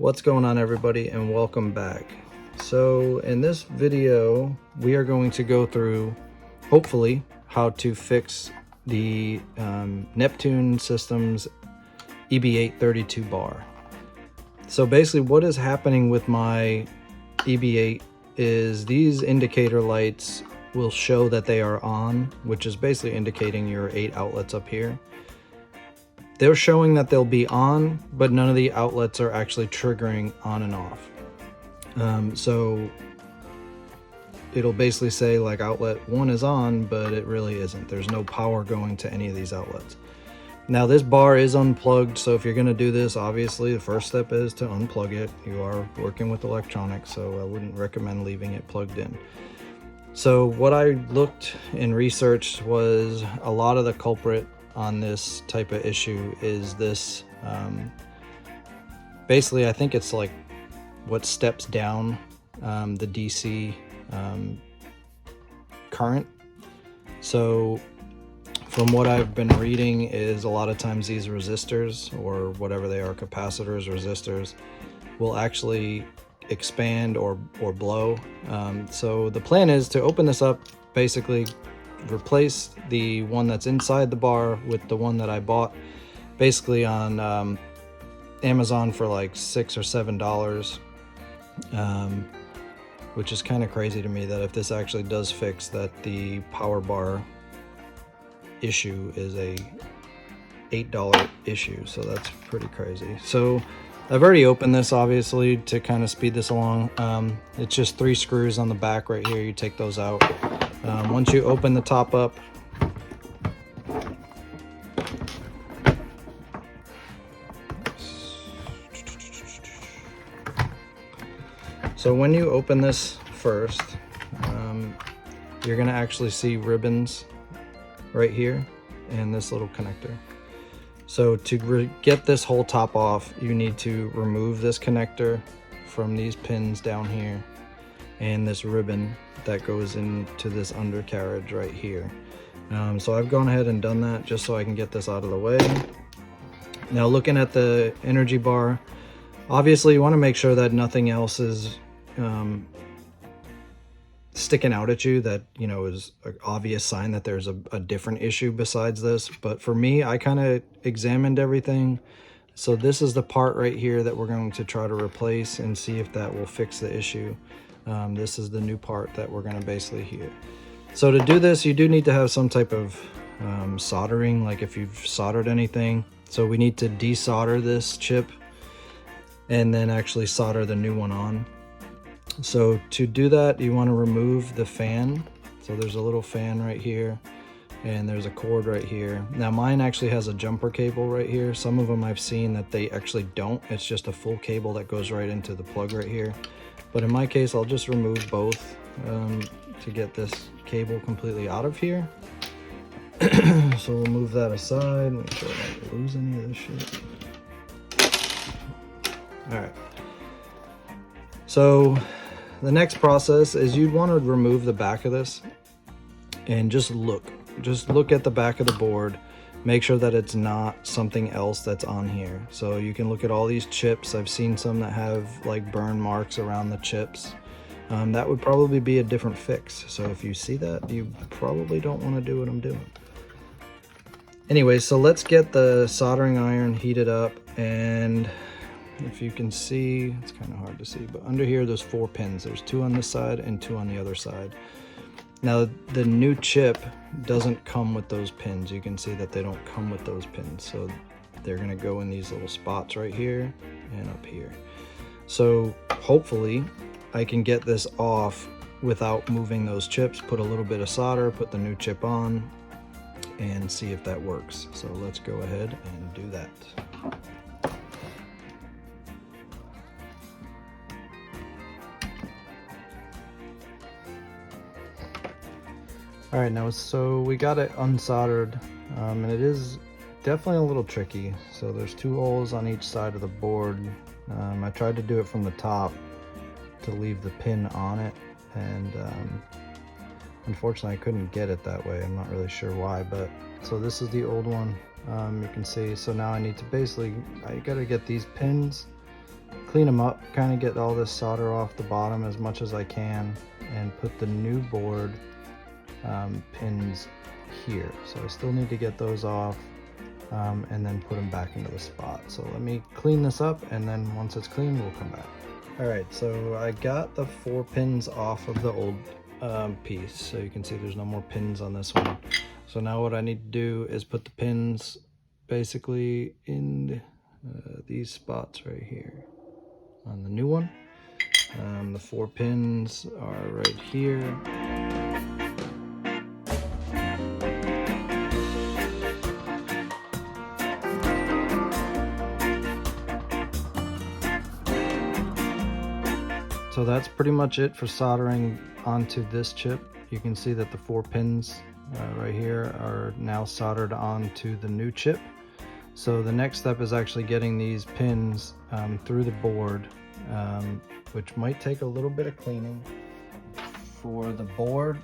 What's going on, everybody, and welcome back. So in this video we are going to go through, hopefully, how to fix the Neptune system's EB832 bar. So basically what is happening with my EB8 is these indicator lights will show that they are on, which is basically indicating your 8 outlets up here. They're showing that they'll be on, but none of the outlets are actually triggering on and off. So it'll basically say like outlet 1 is on, but it really isn't. There's no power going to any of these outlets. Now this bar is unplugged, so if you're going to do this, obviously the first step is to unplug it. You are working with electronics, so I wouldn't recommend leaving it plugged in. So what I looked and researched was a lot of the culprit on this type of issue is this, basically I think it's like what steps down the DC current. So from what I've been reading is a lot of times these resistors, or whatever they are, capacitors, resistors, will actually expand or blow. So the plan is to open this up, basically replace the one that's inside the bar with the one that I bought basically on Amazon for like $6 or $7, which is kind of crazy to me that if this actually does fix that, the power bar issue is a $8 issue. So that's pretty crazy. So I've already opened this, obviously, to kind of speed this along. It's just 3 screws on the back right here. You take those out. Once you open the top up, so when you open this first, you're going to actually see ribbons right here and this little connector. So to get this whole top off, you need to remove this connector from these pins down here and this ribbon that goes into this undercarriage right here. So I've gone ahead and done that just so I can get this out of the way. Now looking at the energy bar, obviously you want to make sure that nothing else is sticking out at you that, you know, is an obvious sign that there's a different issue besides this. But for me, I kind of examined everything. So this is the part right here that we're going to try to replace and see if that will fix the issue. This is the new part that we're going to basically hear. So to do this, you do need to have some type of soldering, like if you've soldered anything. So we need to desolder this chip and then actually solder the new one on. So to do that, you want to remove the fan. So there's a little fan right here and there's a cord right here. Now mine actually has a jumper cable right here. Some of them I've seen that they actually don't. It's just a full cable that goes right into the plug right here. But in my case, I'll just remove both to get this cable completely out of here. So we'll move that aside, make sure I don't lose any of this shit. All right. So the next process is you'd want to remove the back of this and just look at the back of the board. Make sure that it's not something else that's on here. So you can look at all these chips. I've seen some that have like burn marks around the chips. That would probably be a different fix. So if you see that, you probably don't want to do what I'm doing. Anyway, so let's get the soldering iron heated up, and if you can see, it's kind of hard to see, but under here there's 4 pins. There's 2 on this side and 2 on the other side. Now the new chip doesn't come with those pins. You can see that they don't come with those pins. So they're gonna go in these little spots right here and up here. So hopefully I can get this off without moving those chips, put a little bit of solder, put the new chip on, and see if that works. So let's go ahead and do that. All right, now so we got it unsoldered, and it is definitely a little tricky. So there's 2 holes on each side of the board. I tried to do it from the top to leave the pin on it, and unfortunately I couldn't get it that way. I'm not really sure why, but so this is the old one. You can see, so now I need to basically, I gotta get these pins clean them up, kind of get all this solder off the bottom as much as I can, and put the new board pins here. So I still need to get those off and then put them back into the spot. So let me clean this up, and then once it's clean, we'll come back. All right, so I got the 4 pins off of the old piece. So you can see there's no more pins on this one. So now what I need to do is put the pins basically in these spots right here on the new one. The 4 pins are right here. So that's pretty much it for soldering onto this chip. You can see that the 4 pins right here are now soldered onto the new chip. So the next step is actually getting these pins through the board, which might take a little bit of cleaning for the board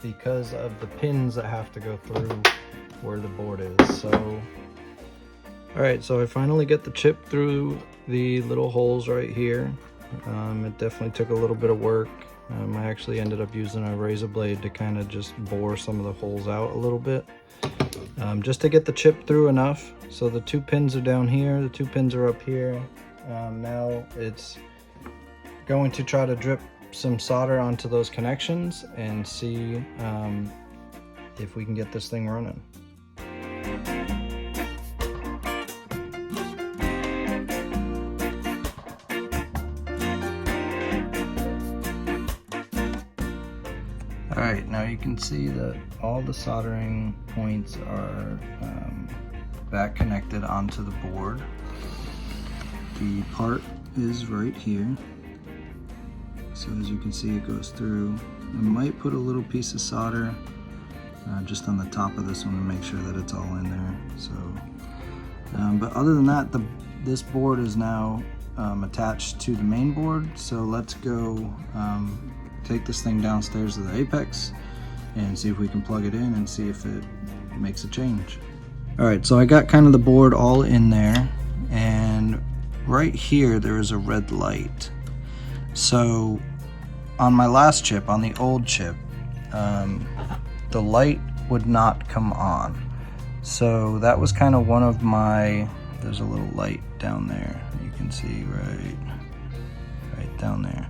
because of the pins that have to go through where the board is. So, all right, so I finally get the chip through the little holes right here. It definitely took a little bit of work. I actually ended up using a razor blade to kind of just bore some of the holes out a little bit, just to get the chip through enough. So the 2 pins are down here, the 2 pins are up here. Now it's going to try to drip some solder onto those connections and see if we can get this thing running. Alright, now you can see that all the soldering points are back connected onto the board. The part is right here. So as you can see, it goes through. I might put a little piece of solder just on the top of this one to make sure that it's all in there. So, but other than that, this board is now attached to the main board. So let's go take this thing downstairs to the apex and see if we can plug it in and see if it makes a change. All right, so I got kind of the board all in there, and right here there is a red light. So on my last chip, on the old chip, the light would not come on. So that was kind of one of my, there's a little light down there. You can see right down there.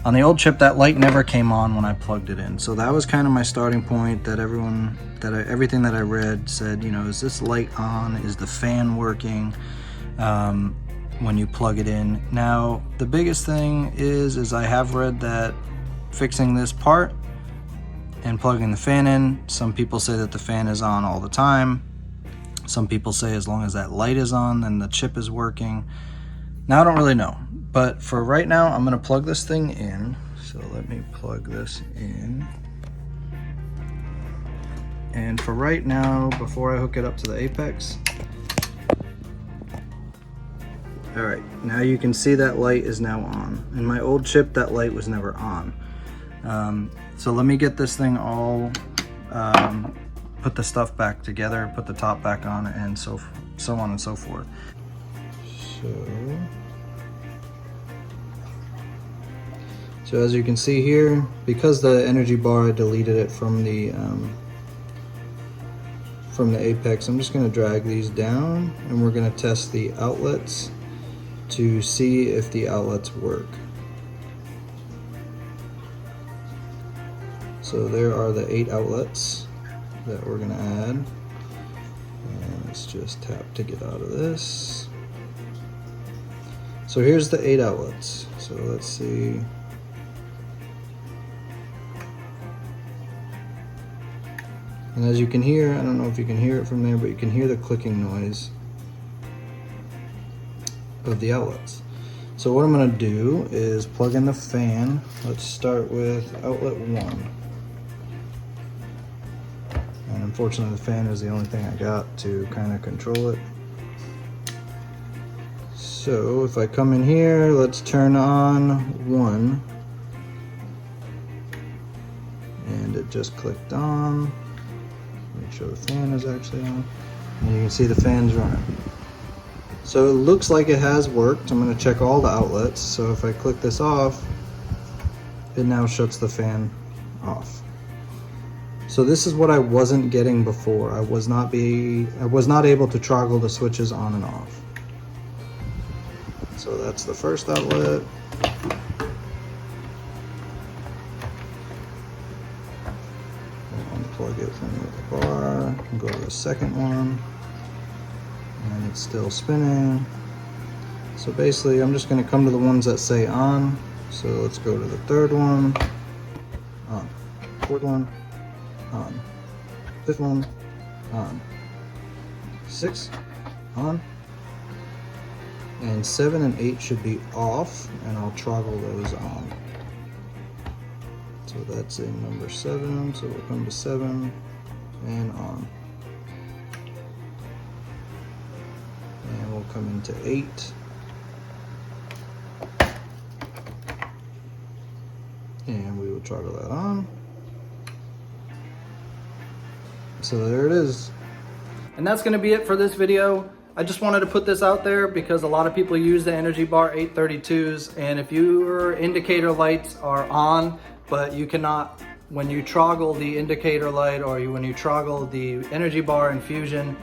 On the old chip, that light never came on when I plugged it in. So that was kind of my starting point, that everything that I read said, you know, is this light on? Is the fan working when you plug it in? Now, the biggest thing is I have read that fixing this part and plugging the fan in, some people say that the fan is on all the time. Some people say as long as that light is on, then the chip is working. Now, I don't really know. But for right now, I'm gonna plug this thing in. So let me plug this in. And for right now, before I hook it up to the apex, all right, now you can see that light is now on. In my old chip, that light was never on. So let me get this thing all, put the stuff back together, put the top back on, and so on and so forth. So as you can see here, because the energy bar, I deleted it from the apex, I'm just gonna drag these down, and we're gonna test the outlets to see if the outlets work. So there are the 8 outlets that we're gonna add. And let's just tap to get out of this. So here's the 8 outlets. So let's see. And as you can hear, I don't know if you can hear it from there, but you can hear the clicking noise of the outlets. So what I'm gonna do is plug in the fan. Let's start with outlet 1. And unfortunately the fan is the only thing I got to kind of control it. So if I come in here, let's turn on 1. And it just clicked on. Make sure the fan is actually on. And you can see the fan's running. So it looks like it has worked. I'm going to check all the outlets. So if I click this off, it now shuts the fan off. So this is what I wasn't getting before. I was not able to toggle the switches on and off. So that's the first outlet. Unplug it from the bar and go to the second one. And it's still spinning. So basically I'm just going to come to the ones that say on. So let's go to the third one, on, fourth one, on, fifth one, on, 6, on, and 7 and 8 should be off, and I'll toggle those on. So that's in number 7, so we'll come to 7 and on. And we'll come into 8. And we will toggle that on. So there it is. And that's gonna be it for this video. I just wanted to put this out there because a lot of people use the Energy Bar 832s, and if your indicator lights are on, but you cannot, when you toggle the indicator light or when you toggle the Energy Bar infusion,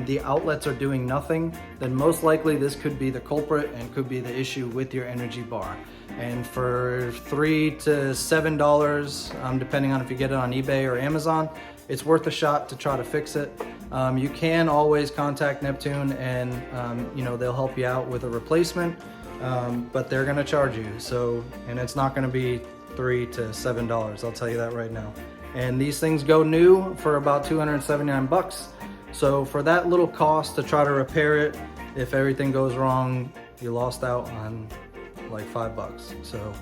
the outlets are doing nothing, then most likely this could be the culprit and could be the issue with your Energy Bar. And for $3 to $7, depending on if you get it on eBay or Amazon, it's worth a shot to try to fix it. You can always contact Neptune and they'll help you out with a replacement, but they're gonna charge you. So, and it's not gonna be $3 to $7, I'll tell you that right now. And these things go new for about 279 bucks. So for that little cost to try to repair it, if everything goes wrong, you lost out on like $5. So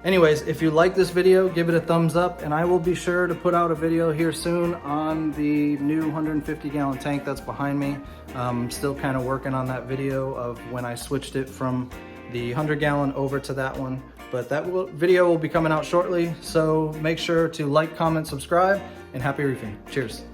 anyways, if you like this video, give it a thumbs up, and I will be sure to put out a video here soon on the new 150-gallon tank that's behind me. I'm still kind of working on that video of when I switched it from the 100-gallon over to that one, but that video will be coming out shortly. So make sure to like, comment, subscribe, and happy reefing. Cheers.